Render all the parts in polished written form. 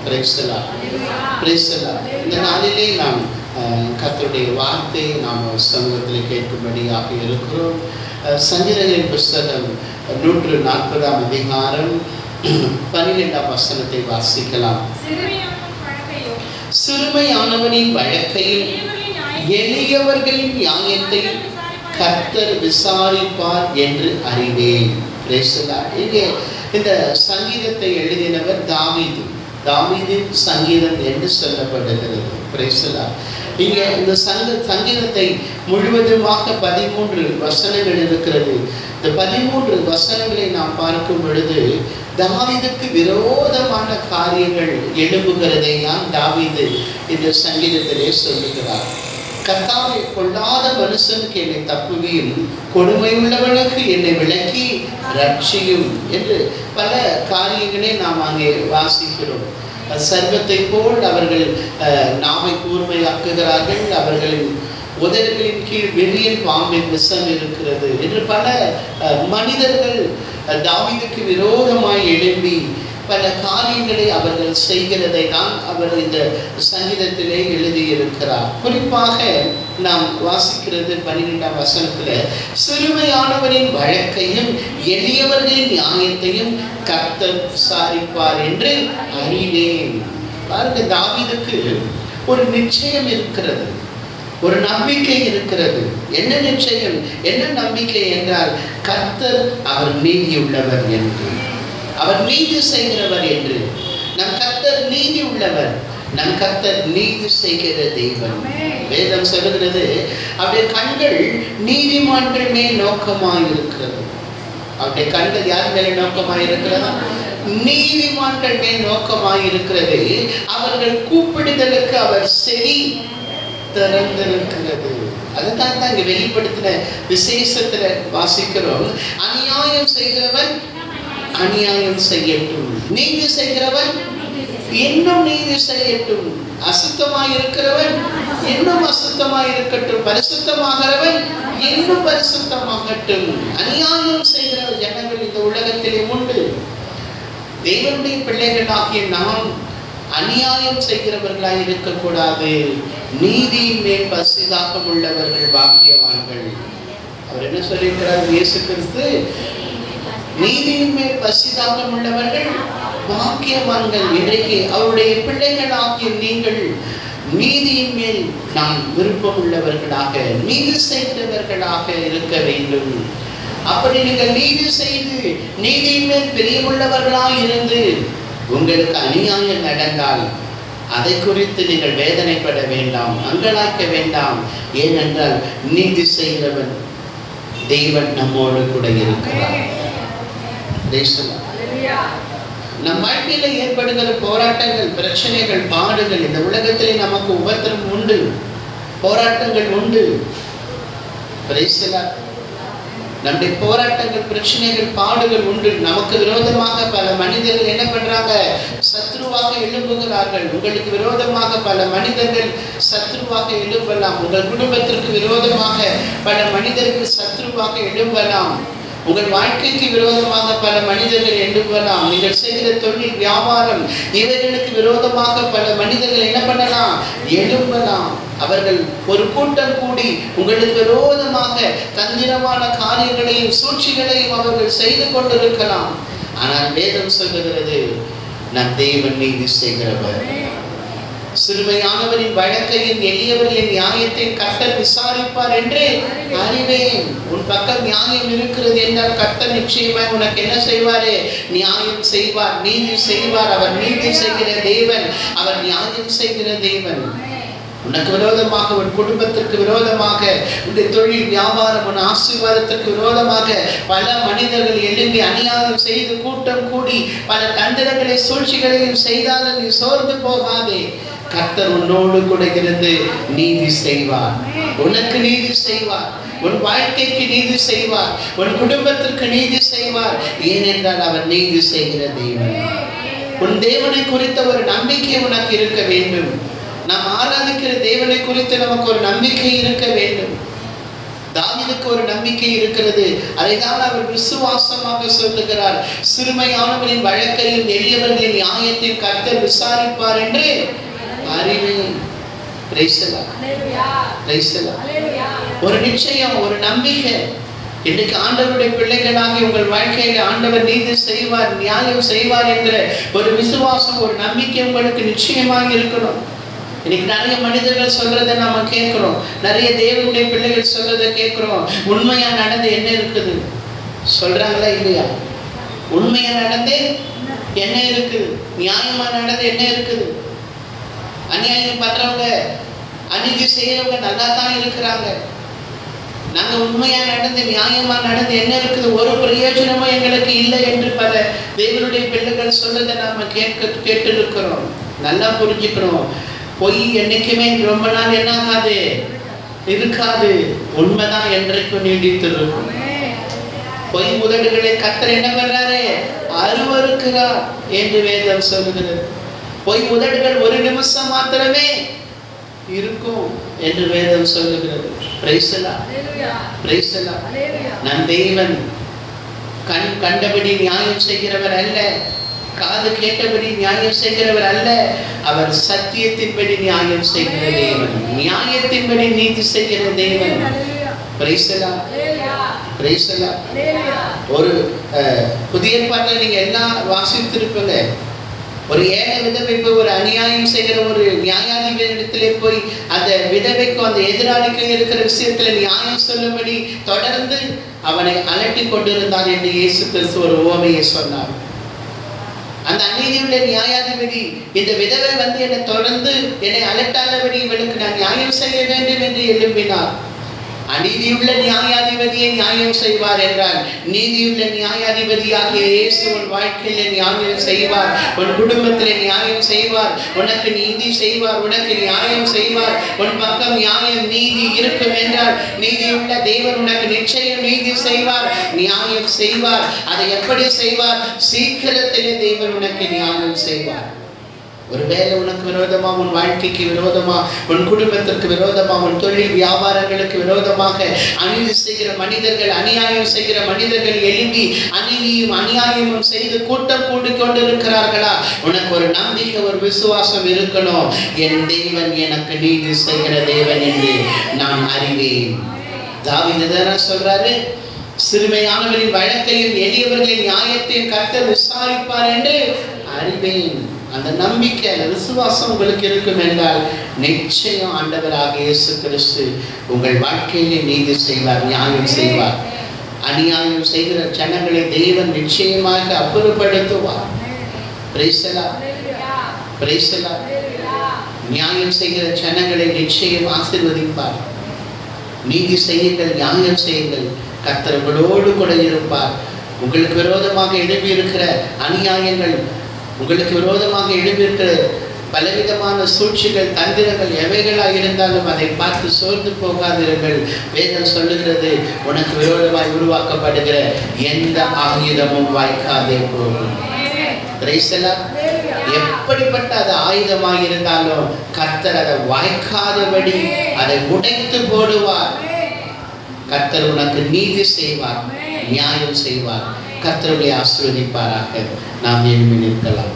Praise the Lord. Praise the Lord. இந்த நாளிலே நாம் கர்த்தருடைய வார்த்தையை நாம் சமூகத்தில் கேட்கும்படியாக இருக்கிறோம். சங்கீதங்களின் புஸ்தகம் 140 அதிகாரம் 12 வசனத்தை வாசிக்கலாம். சிறுமையானவனின் வழக்கையும் எளியவர்களின் நியாயத்தையும் கர்த்தர் விசாரிப்பார் என்று அறிவேன். Praise the Lord. இங்கே இந்த சங்கீதத்தை எழுதினவர் தாவீதின் சங்கீதம் என்று சொல்லப்படுகிறது. Praise the Lord. இங்கே இந்த சங்கீதத்தை முழுவதுமாக 13 வசனங்கள் இருக்கிறது. இந்த 13 வசனங்களை நாம் பார்க்கும் பொழுது தாவீதுக்கு விரோதமான காரியங்கள் எழும்புகிறதை தான் தாவீது இந்த சங்கீதத்திலே சொல்லுகிறார். கர்த்தாவே, கொள்ளாத மனுஷனுக்கு என்னை தப்புவியும், கொடுமையுள்ளவனுக்கு என்னை விலக்கி ரட்சியும் என்று பல காரியங்களை நாம் அங்கே வாசிக்கிறோம். சர்வத்தை போல் அவர்கள் நாவை கூர்மையாக்குகிறார்கள், அவர்களின் உதடுகளின் கீழ் வெறியன் பாம்பின் விஷம் இருக்கிறது என்று பல மனிதர்கள் தாவீதுக்கு விரோதமாய் எழும்பி பல காரியங்களை அவர்கள் செய்கிறதை தான் அவர் இந்த சங்கீதத்திலே எழுதியிருக்கிறார். குறிப்பாக நாம் வாசிக்கிறது 12 வசனத்தில், சிறுமையானவரின் வழக்கையும் எளியவர்களின் நியாயத்தையும் கர்த்தர் விசாரிப்பார் என்று அறிவேன். பாருங்க, தாவீதுக்கு ஒரு நிச்சயம் இருக்கிறது, ஒரு நம்பிக்கை இருக்கிறது. என்ன நிச்சயம், என்ன நம்பிக்கை என்றால், கர்த்தர் அவர் நீதியுள்ளவர் என்று, அவர் நீதி செய்கிறவர் என்று. நம் கர்த்தர் நீதி உள்ளவர், நம் கர்த்தர் நீதி செய்கிற தெய்வம். வேதம் சொல்லுகிறது, அவருடைய கண்கள் நீதிமான்கள் மேல் நோக்கமாய் இருக்கிறது. அவருடைய கண்கள் யார் மேல நோக்கமாய் இருக்கிறதா? நீதிமான்கள் மேல் நோக்கமாய் இருக்கிறது. அவர்கள் கூப்பிடுதலுக்கு அவர் செவி திறந்திருக்கிறது. அதுதான் தான் இங்க வெளிப்படுத்தின விசேஷத்துல வாசிக்கிறோம். அநியாயம் செய்கிறவன் அநியாயம் செய்யட்டும், நீதி செய்கிறவன் இன்னும் நீதி செய்யட்டும், அசுத்தமாய் இருக்கிறவன் இன்னும் அசுத்தமாய் இருக்கட்டும், பரிசுத்தமாகிறவன் இன்னும் பரிசுத்தமாகட்டும். அநியாயம் செய்கிற ஜனங்கள் இந்த உலகத்திலே உண்டு. தேவனுடைய பிள்ளைகளாகிய நாம் அநியாயம் செய்கிறவர்களாய் இருக்கக்கூடாது. நீதியின் மேல் பசிதாகம் உள்ளவர்கள் பாக்கியவான்கள். அவர் என்ன சொல்லியிருக்கிறார்? இயேசு கிறிஸ்து, நீதியின் மேல் பசிதாகம் உள்ளவர்கள் பாக்கியவான்கள். இன்றைக்கு அவருடைய பிள்ளைகளாகிய நீங்கள் நீதியின் மேல் நாம் விருப்பம் உள்ளவர்களாக, நீதி செய்கிறவர்களாக இருக்க வேண்டும். அப்படி நீங்கள் நீதி செய்து நீதியின் மேல் பிரியமுள்ளவர்களாக இருந்து உங்களுக்கு அநியாயம் நடந்தால் அதை குறித்து நீங்கள் வேதனைப்பட வேண்டாம், அங்கலாய்க்க வேண்டாம். ஏனென்றால் நீதி செய்கிறவன் தேவன் நம்மோடு கூட இருக்கிறார். நம் வாழ்க்கையில ஏற்படுகிற போராட்டங்கள், பிரச்சனைகள், பாடுகள், இந்த உலகத்திலே நமக்கு உபத்திரம் உண்டு, போராட்டங்கள் உண்டு. நம்முடைய போராட்டங்கள், பிரச்சனைகள், பாடுகள் உண்டு. நமக்கு விரோதமாக பல மனிதர்கள் என்ன பண்றாங்க? சத்ருவாக எழும்புகிறார்கள். உங்களுக்கு விரோதமாக பல மனிதர்கள் சத்ருவாக எழும்பலாம். உங்கள் குடும்பத்திற்கு விரோதமாக பல மனிதர்கள் சத்ருவாக எழும்பலாம். உங்கள் வாழ்க்கைக்கு விரோதமாக பல மனிதர்கள் எழும்பலாம். நீங்கள் செய்கிற தொழில், வியாபாரம், இவர்களுக்கு விரோதமாக பல மனிதர்கள் என்ன பண்ணலாம்? எழும்பலாம். அவர்கள் ஒரு கூட்டம் கூடி உங்களுக்கு விரோதமாக தந்திரமான காரியங்களையும் சூழ்ச்சிகளையும் அவர்கள் செய்து கொண்டிருக்கலாம். ஆனால் வேதம் சொல்லுகிறது, நம் தேவன் நீதி செய்கிறவர். சிறுமையானவரின் வழக்கையும் எளியவர்களின் நியாயத்தை கர்த்தர் விசாரிப்பார் என்று அறிவேன். உன் பக்கம் நியாயம் இருக்கிறது என்றால் கர்த்தர் நிச்சயமாக உனக்கு என்ன செய்வாரே? நியாயம் செய்வார், நீதி செய்வார். அவர் நீதி செய்கிற தேவன், அவர் நியாயம் செய்கிற தேவன். உனக்கு விரோதமாக, உன் குடும்பத்திற்கு விரோதமாக, உன்னுடைய தொழில், வியாபாரம், உன் ஆசீர்வாதத்திற்கு விரோதமாக பல மனிதர்கள் எழும்பி அநியாயம் செய்து கூட்டம் கூடி பல தந்திரங்களை, சூழ்ச்சிகளையும் செய்தாலும் நீ சோர்ந்து போகாதே. கர்த்தர் உன்னோடு கூட இருந்து நீதி செய்வார். உனக்கு நீதி செய்வார், உன் வாழ்க்கைக்கு நீதி செய்வார், உன் குடும்பத்திற்கு நீதி செய்வார். ஏனென்றால் அவர் நீதி செய்கிற தேவன். உன் தேவனை குறித்த ஒரு நம்பிக்கை உனக்கு இருக்க வேண்டும். நாம் ஆராதிக்கிற தேவனை குறித்து நமக்கு ஒரு நம்பிக்கை இருக்க வேண்டும். தாவீதுக்கு ஒரு நம்பிக்கை இருக்கிறது. அதைதான் அவர் விசுவாசமாக சொல்லுகிறார். சிறுமையானவரின் வழக்கையும் எளியவர்களின் நியாயத்தையும் கர்த்தர் விசாரிப்பார் என்று அறிவேன். ஒரு நிச்சயம், ஒரு நம்பிக்கை. இன்றைக்கு ஆண்டவருடைய பிள்ளைகளாகி உங்கள் வாழ்க்கையில ஆண்டவர் நீதி செய்வார், நியாயம் செய்வார் என்ற ஒரு விசுவாசம், ஒரு நம்பிக்கை உங்களுக்கு நிச்சயமாக இருக்கணும். இன்னைக்கு நிறைய மனிதர்கள் சொல்றதை நாம கேட்கிறோம், நிறைய தேவனுடைய பிள்ளைகள் சொல்றதை கேட்கிறோம். உண்மையா நடந்து என்ன இருக்குது சொல்றாங்களா இல்லையா? உண்மையா நடந்து என்ன இருக்குது? நியாயமா நடந்து என்ன இருக்குது? அநியாயம் பண்றவங்க, அநீதி செய்யறவங்க நல்லா தான் இருக்கிறாங்க. நாங்க உண்மையா நடந்து நியாயமா நடந்து என்ன இருக்குது? ஒரு பிரயோஜனமும் எங்களுக்கு இல்லை என்று பல தேவனுடைய பிள்ளைகள் சொல்றதை நாம கேட்டு இருக்கிறோம். நல்லா புரிஞ்சுக்கணும், பொய் என்னைக்குமே ரொம்ப நாள் என்ன ஆகாது, இருக்காது. உண்மைதான் என்றைக்கும் நீடித்திருக்கும். பொய் முதல்களை கர்த்தர் என்ன பண்றாரு? அருவருக்கிறார் என்று வேதம் சொல்லுகிறது. பொய் முதல்கள் ஒரு நிமிஷம் மாத்திரமே இருக்கும் என்று வேதம் சொல்லுகிறது. நம் தேவன் கண் கண்டபடி நியாயம் செய்கிறவர் அல்ல, காது கேட்டபடி நியாயம் செய்கிறவர் அல்ல. அவர் சத்தியத்தின்படி நியாயம் செய்கிற தேவன், நியாயத்தின்படி நீதி செய்கிற தேவன். ஒரு புதிய ஏற்பாட்டில் நீங்க எல்லாம் வாசித்திருப்பீங்க. ஒரு ஏழை விதவைக்கு ஒரு அநியாயம் செய்கிற ஒரு நியாயாதிபதியிடத்திலே போய் அந்த விதவைக்கும் அந்த எதிராளிக்கும் இருக்கிற விஷயத்துல நியாயம் சொல்லும்படி தொடர்ந்து அவனை அலட்டி கொண்டிருந்தான் என்று இயேசு கிறிஸ்து ஒரு உவமையை சொன்னார். அந்த அநீதியுள்ள நியாயாதிபதி, இந்த விதவை என்னை தொடர்ந்து என்னை அலட்டாதபடி இவளுக்கு நான் நியாயம் செய்ய வேண்டும் என்று எழும்பினார். அநீதியுள்ள நியாயாதிபதியை நியாயம் செய்வார் என்றால், நீதியுள்ள நியாயாதிபதியாகிய இயேசு உன் வாழ்க்கையில நியாயம் செய்வார், உன் குடும்பத்திலே நியாயம் செய்வார், உனக்கு நீதி செய்வார், உனக்கு நியாயம் செய்வார். உன் பக்கம் நியாயம் நீதி இருக்கும் என்றால் நீதியுள்ள தேவன் உனக்கு நிச்சயம் நீதி செய்வார், நியாயம் செய்வார். அதை எப்படி செய்வார்? சீக்கிரத்திலே தேவன் உனக்கு நியாயம் செய்வார். ஒருவேளை உனக்கு விரோதமா, உன் வாழ்க்கைக்கு விரோதமா, உன் குடும்பத்திற்கு விரோதமா, உன் தொழில் வியாபாரங்களுக்கு விரோதமாக அநீதி செய்கிற மனிதர்கள், அநியாயம் செய்கிற மனிதர்கள் எழும்பி அநீதியும் அநியாயமும் செய்து கூட்டம் கூடிக்கொண்டிருக்கிறார்களா? உனக்கு ஒரு நம்பிக்கை, ஒரு விசுவாசம் இருக்கணும். என் தேவன் எனக்கு நீதி செய்கிற தேவன் என்று நான் அறிவேன். தாவீது தான சொல்றாரு, சிறுமையானவரின் வழக்கையும் எளியவர்களின் நியாயத்தையும் கர்த்தர் விசாரிப்பார் என்று அறிவேன். அந்த நம்பிக்கை, அந்த விசுவாசம் உங்களுக்கு இருக்கும் என்றால் நிச்சயம் ஆண்டவராக இயேசு கிறிஸ்து உங்கள் வாழ்க்கையிலே நீதி செய்வார், நியாயம் செய்வார். அநியாயம் செய்கிற ஜனங்களை தேவன் நிச்சயமாக அப்புறப்படுத்துவார். நியாயம் செய்கிற ஜனங்களை நிச்சயம் ஆசீர்வதிப்பார். நீதி செய்யுங்கள், நியாயம் செய்யுங்கள், கர்த்தர் உங்களோடு கூட இருப்பார். உங்களுக்கு விரோதமாக எழுப்பி இருக்கிற அநியாயங்கள், உங்களுக்கு விரோதமாக எழுப்பியிருக்கிற பலவிதமான சூழ்ச்சிகள், தந்திரங்கள் எவைகளாக இருந்தாலும் அதை பார்த்து சோர்ந்து போகாதீர்கள். வேதம் சொல்லுகிறது, உனக்கு விரோதமாய் உருவாக்கப்படுகிற எந்த ஆயுதமும் வாய்க்காதே போகும். எப்படிப்பட்ட அது ஆயுதமாக இருந்தாலும் கர்த்தர் அதை வாய்க்காதபடி அதை உடைத்து போடுவார். கர்த்தர் உனக்கு நீதி செய்வார், நியாயம் செய்வார். கர்த்தருடைய ஆசீர்வதிப்பாராக. நாம் எழுப்பி நிற்கலாம்.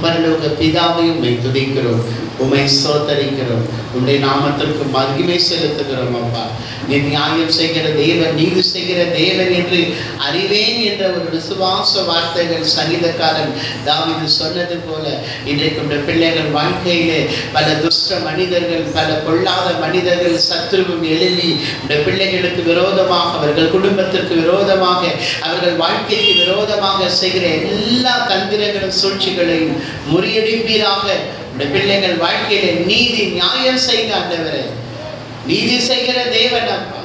பரலோக பிதாவை உம்மை துதிக்கிறோம், உம்மை ஸ்தோத்தரிக்கிறோம், உம்முடைய நாமத்திற்கு மகிமை செலுத்துகிறோம். அப்பா, நீ நியாயம் செய்கிற தேவன், நீதி செய்கிற தேவன் என்று அறிவேன் என்ற ஒரு விசுவாச வார்த்தைகள் சங்கீதக்காரன் தாவீது சொன்னது போல இன்றைக்கு உடைய பிள்ளைகள் வாழ்க்கையிலே பல துஷ்ட மனிதர்கள், பல கொள்ளாத மனிதர்கள், சத்துருவும் எழுதி உடைய பிள்ளைகளுக்கு விரோதமாக, அவர்கள் குடும்பத்திற்கு விரோதமாக, அவர்கள் வாழ்க்கைக்கு விரோதமாக செய்கிற எல்லா தந்திரங்களும் சூழ்ச்சிகளையும் முறியடிப்பீராக. உடைய பிள்ளைகள் வாழ்க்கையில நீதி நியாயம் செய்ய ஆண்டவரே, நீதி செய்கிற தேவன் அப்பா,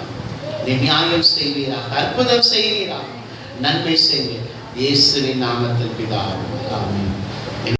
நீ நியாயம் செய்வீராக, அற்புதம் செய்வீராக, நன்மை செய்வீர். இயேசுவின் நாமத்தில் பிதாவே, ஆமென்.